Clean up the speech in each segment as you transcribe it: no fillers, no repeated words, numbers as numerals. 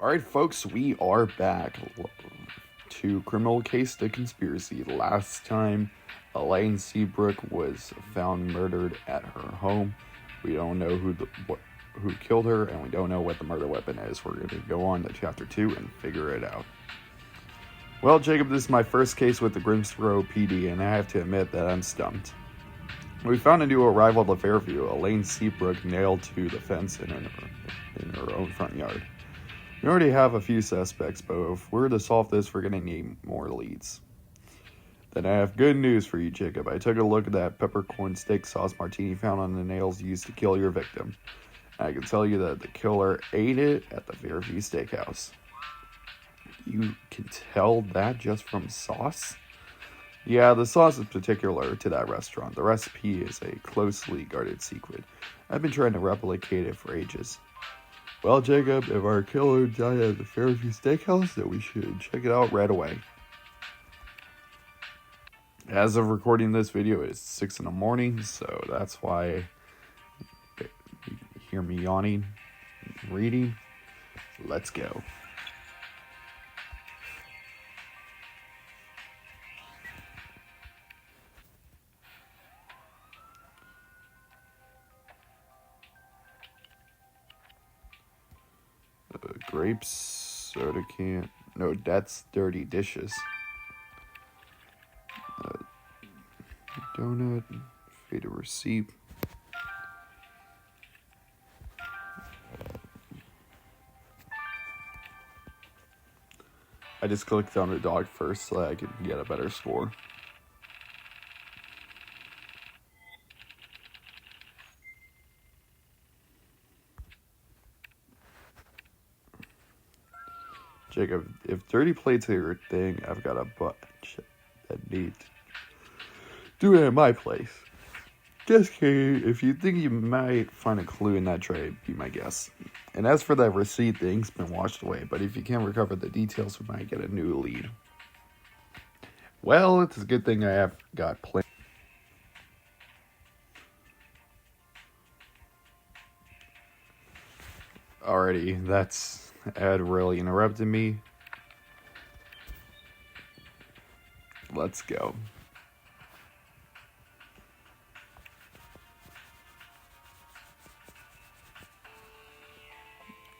Alright, folks, we are back to Criminal Case to Conspiracy. Last time, Elaine Seabrook was found murdered at her home. We don't know who killed her, and we don't know what the murder weapon is. We're going to go on to Chapter 2 and figure it out. Well, Jacob, this is my first case with the Grimsboro PD, and I have to admit that I'm stumped. We found a new arrival to Fairview, Elaine Seabrook nailed to the fence in her own front yard. We already have a few suspects, but if we're to solve this, we're going to need more leads. Then I have good news for you, Jacob. I took a look at that peppercorn steak sauce martini found on the nails used to kill your victim. And I can tell you that the killer ate it at the Fairview Steakhouse. You can tell that just from sauce? Yeah, the sauce is particular to that restaurant. The recipe is a closely guarded secret. I've been trying to replicate it for ages. Well, Jacob, if our killer died at the Fairview Steakhouse, then we should check it out right away. As of recording this video, it's 6 in the morning, so that's why you hear me yawning, reading. Let's go. Grapes, soda can. No, that's dirty dishes. Donut, fade a receipt. I just clicked on the dog first so that I could get a better score. Jacob, if dirty plates are your thing, I've got a bunch that need to do it at my place. Just kidding. If you think you might find a clue in that tray, be my guest. And as for that receipt, the ink's been washed away, but if you can't recover the details, we might get a new lead. Well, it's a good thing I have got plenty. Alrighty, that's Ed really interrupted me. Let's go.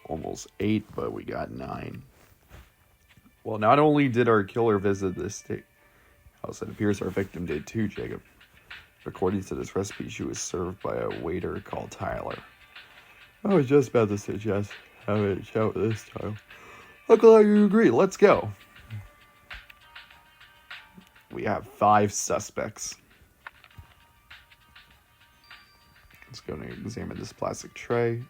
Almost 8, but we got 9. Well, not only did our killer visit this steakhouse, it appears our victim did too, Jacob. According to this recipe, she was served by a waiter called Tyler. I was just about to suggest having a chat this time. I'm glad you agree. Let's go. We have 5 suspects. Let's go and examine this plastic tray.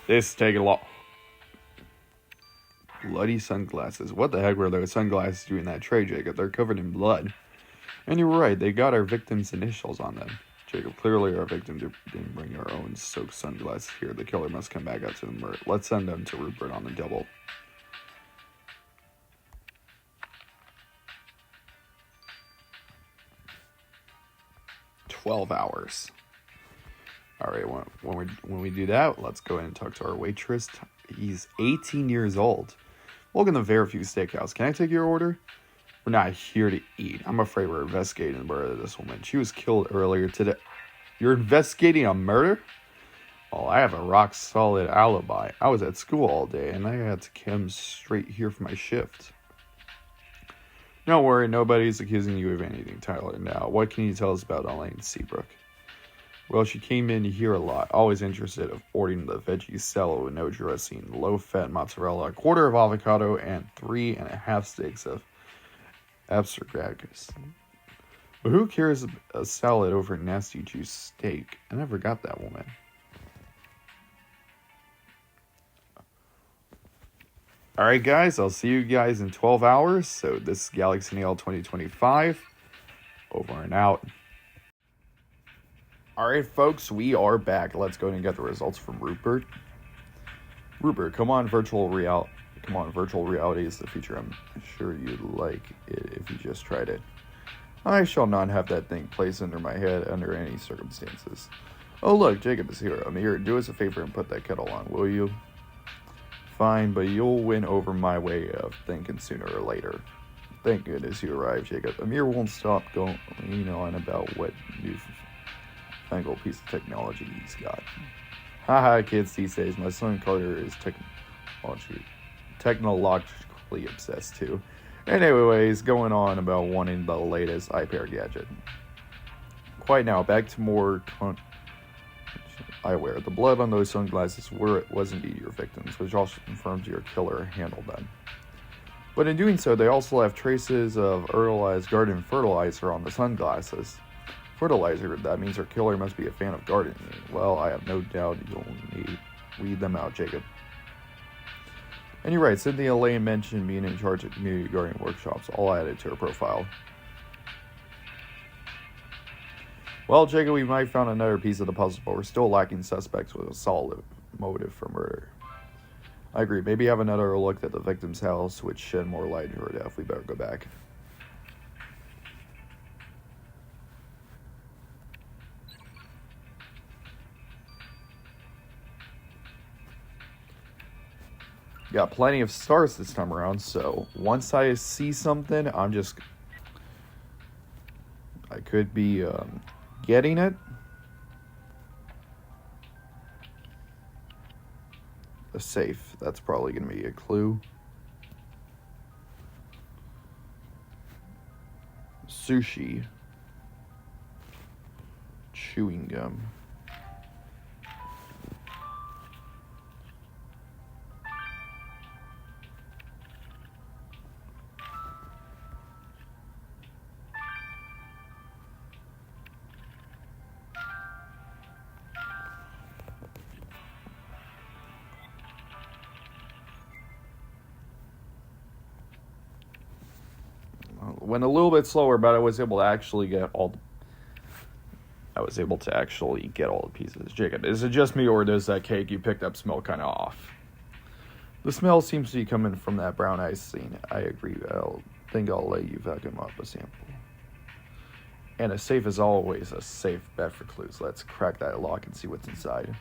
This take a lot. Bloody sunglasses. What the heck were those sunglasses doing in that tray, Jacob? They're covered in blood. And you're right, they got our victim's initials on them. Jacob, clearly our victim didn't bring our own soaked sunglasses here. The killer must come back out to the murder. Let's send them to Rupert on the double. $12 Alright, when we do that, let's go ahead and talk to our waitress. He's 18 years old. Welcome to Fairview Steakhouse. Can I take your order? We're not here to eat. I'm afraid we're investigating the murder of this woman. She was killed earlier today. You're investigating a murder? Well, I have a rock-solid alibi. I was at school all day, and I had to come straight here for my shift. Don't worry, nobody's accusing you of anything, Tyler. Now, what can you tell us about Elaine Seabrook? Well, she came in here a lot, always interested in ordering the veggie salad with no dressing, low-fat mozzarella, a quarter of avocado, and 3.5 steaks of asparagus. But who cares a salad over nasty juice steak? I never got that woman. Alright guys, I'll see you guys in 12 hours. So this is Galaxy Nail 2025. Over and out. Alright folks, we are back. Let's go and get the results from Rupert. Rupert, come on virtual reality Come on, virtual reality is the future. I'm sure you'd like it if you just tried it. I shall not have that thing placed under my head under any circumstances. Oh look, Jacob is here. Amir, do us a favor and put that kettle on, will you? Fine, but you'll win over my way of thinking sooner or later. Thank goodness you arrived, Jacob. Amir won't stop going on about what newfangled piece of technology he's got. Haha, kids these days. My son Carter is technologically obsessed too. Anyways, going on about wanting the latest iPad gadget. Quite now, back to more eyewear. The blood on those sunglasses was indeed your victims, which also confirms your killer handled them. But in doing so, they also left traces of Erdelized garden fertilizer on the sunglasses. Fertilizer, that means our killer must be a fan of gardening. Well, I have no doubt you'll weed them out, Jacob. And you're right, Cynthia Lane mentioned being in charge of community gardening workshops, all added to her profile. Well, Jacob, we might have found another piece of the puzzle, but we're still lacking suspects with a solid motive for murder. I agree. Maybe have another look at the victim's house, which shed more light into her death. We better go back. Got plenty of stars this time around, so once I see something, I could be getting it. A safe. That's probably going to be a clue. Sushi. Chewing gum. Went a little bit slower, but I was able to actually get all the pieces. Jacob, is it just me, or does that cake you picked up smell kind of off? The smell seems to be coming from that brown icing. I agree. I'll let you vacuum up a sample. And a safe is always a safe bet for clues. Let's crack that lock and see what's inside.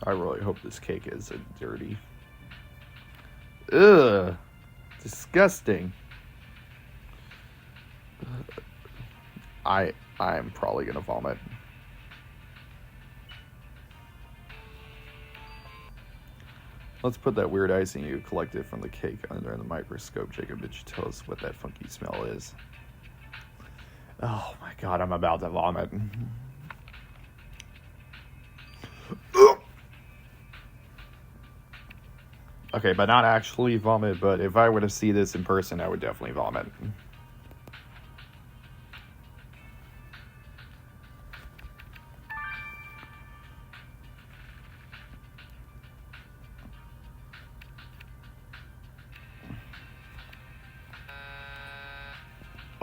I really hope this cake isn't dirty. Ugh. Disgusting. I'm probably gonna vomit. Let's put that weird icing you collected from the cake under the microscope. Jacob, did you tell us what that funky smell is? Oh my god, I'm about to vomit. Okay, but not actually vomit, but if I were to see this in person, I would definitely vomit.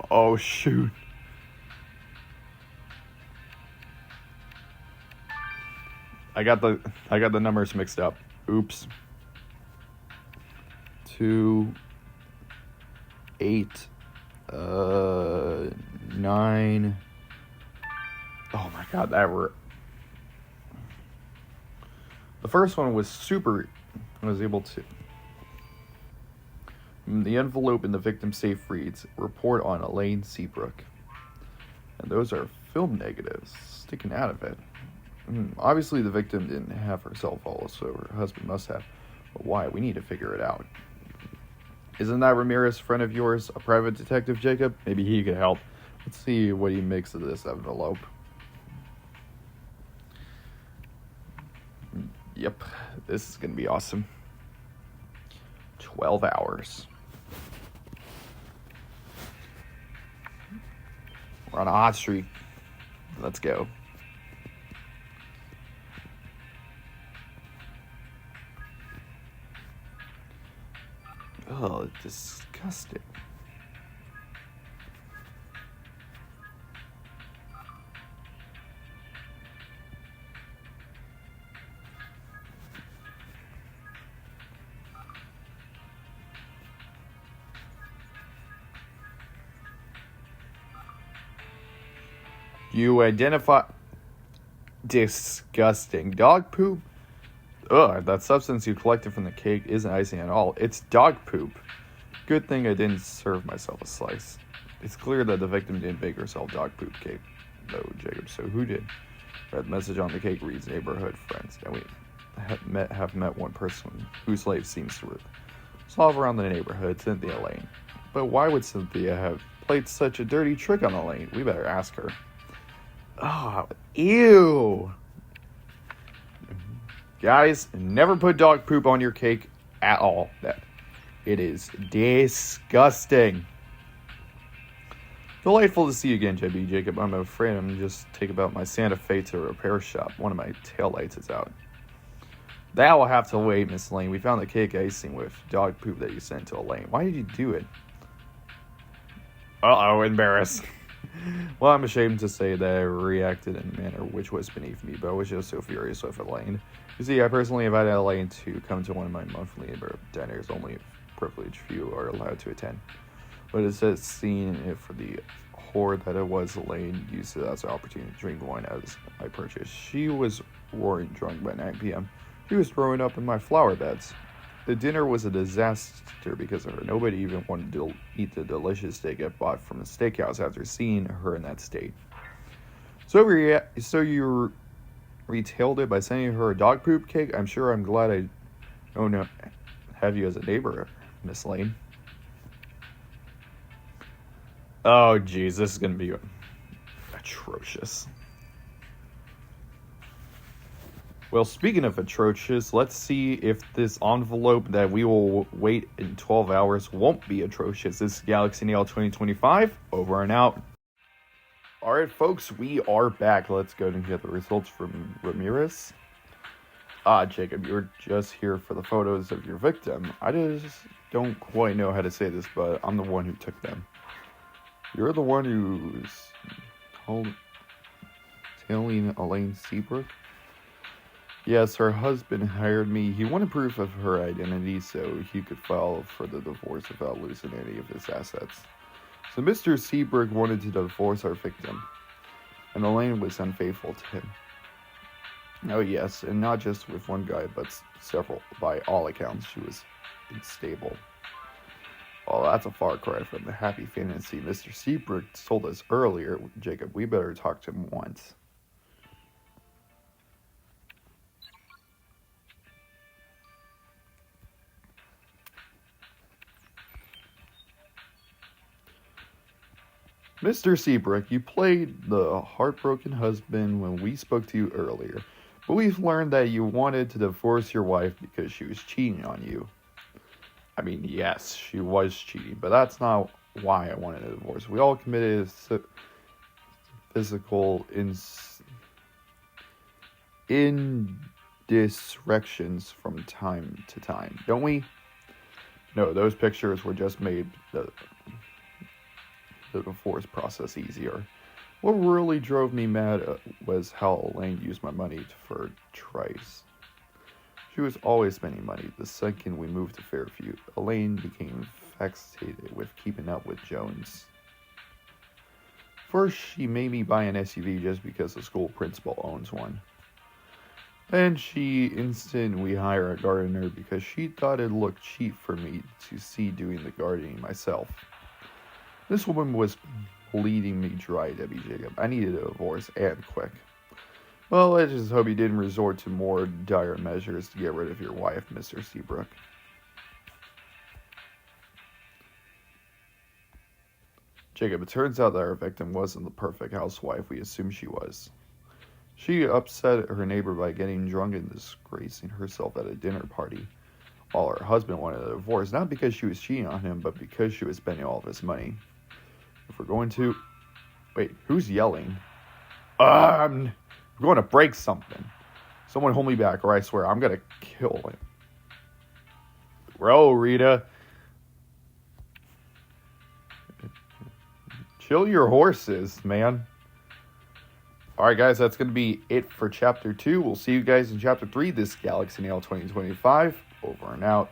Oh, shoot. I got the numbers mixed up. Oops. 2, 8, 9. Oh my god, the first one was super. I was able to. The envelope in the victim's safe reads, "Report on Elaine Seabrook." And those are film negatives sticking out of it. Obviously, the victim didn't have her cell phone, so her husband must have. But why? We need to figure it out. Isn't that Ramirez, a friend of yours, a private detective, Jacob? Maybe he could help. Let's see what he makes of this envelope. Yep, this is going to be awesome. 12 hours. We're on a hot streak. Let's go. Oh, disgusting. You identify... Disgusting. Dog poop? Ugh, that substance you collected from the cake isn't icing at all. It's dog poop. Good thing I didn't serve myself a slice. It's clear that the victim didn't bake herself dog poop cake, though, Jacob. So who did? Read the message on the cake reads neighborhood friends. And we have met one person whose life seems to revolve around the neighborhood, Cynthia Lane. But why would Cynthia have played such a dirty trick on Elaine? We better ask her. Oh, ew. Guys, never put dog poop on your cake at all. It is disgusting. Delightful to see you again, JB. Jacob, I'm afraid I'm just taking about my Santa Fe to a repair shop. One of my taillights is out. That will have to wait, Miss Lane. We found the cake icing with dog poop that you sent to Elaine. Why did you do it? Uh-oh, embarrassed. Well, I'm ashamed to say that I reacted in a manner which was beneath me, but I was just so furious with Elaine. You see, I personally invited Elaine to come to one of my monthly dinners. Only privileged few are allowed to attend. But it says seeing it for the whore that it was, Elaine used it as an opportunity to drink wine as I purchased. She was roaring drunk by 9 p.m. She was throwing up in my flower beds. The dinner was a disaster because of her. Nobody even wanted to eat the delicious steak I bought from the steakhouse after seeing her in that state. So you retailed it by sending her a dog poop cake? I'm sure I'm glad I don't have you as a neighbor, Miss Lane. Oh, jeez, this is going to be atrocious. Well, speaking of atrocious, let's see if this envelope that we will wait in 12 hours won't be atrocious. This is Galaxy Nail 2025, over and out. Alright, folks, we are back. Let's go and get the results from Ramirez. Jacob, you're just here for the photos of your victim. I just don't quite know how to say this, but I'm the one who took them. You're the one who's telling Elaine Seabrook? Yes, her husband hired me. He wanted proof of her identity so he could file for the divorce without losing any of his assets. So Mr. Seabrook wanted to divorce our victim, and Elaine was unfaithful to him. Oh yes, and not just with one guy, but several. By all accounts, she was unstable. Well, that's a far cry from the happy fantasy Mr. Seabrook told us earlier. Jacob, we better talk to him once. Mr. Seabrook, you played the heartbroken husband when we spoke to you earlier, but we've learned that you wanted to divorce your wife because she was cheating on you. I mean, yes, she was cheating, but that's not why I wanted a divorce. We all committed physical indiscretions from time to time, don't we? No, those pictures were just made the divorce process easier. What really drove me mad was how Elaine used my money for Trice. She was always spending money. The second we moved to Fairview, Elaine became fixated with keeping up with Jones. First, she made me buy an SUV just because the school principal owns one. Then she insisted we hire a gardener because she thought it looked cheap for me to see doing the gardening myself. This woman was bleeding me dry, Debbie Jacob. I needed a divorce, and quick. Well, I just hope you didn't resort to more dire measures to get rid of your wife, Mr. Seabrook. Jacob, it turns out that our victim wasn't the perfect housewife we assumed she was. She upset her neighbor by getting drunk and disgracing herself at a dinner party, while her husband wanted a divorce, not because she was cheating on him, but because she was spending all of his money. If we're going to... Wait, who's yelling? I'm going to break something. Someone hold me back, or I swear I'm going to kill him. Bro, Rita. Chill your horses, man. Alright, guys, that's going to be it for Chapter 2. We'll see you guys in Chapter 3, this Galaxy Nail 2025. Over and out.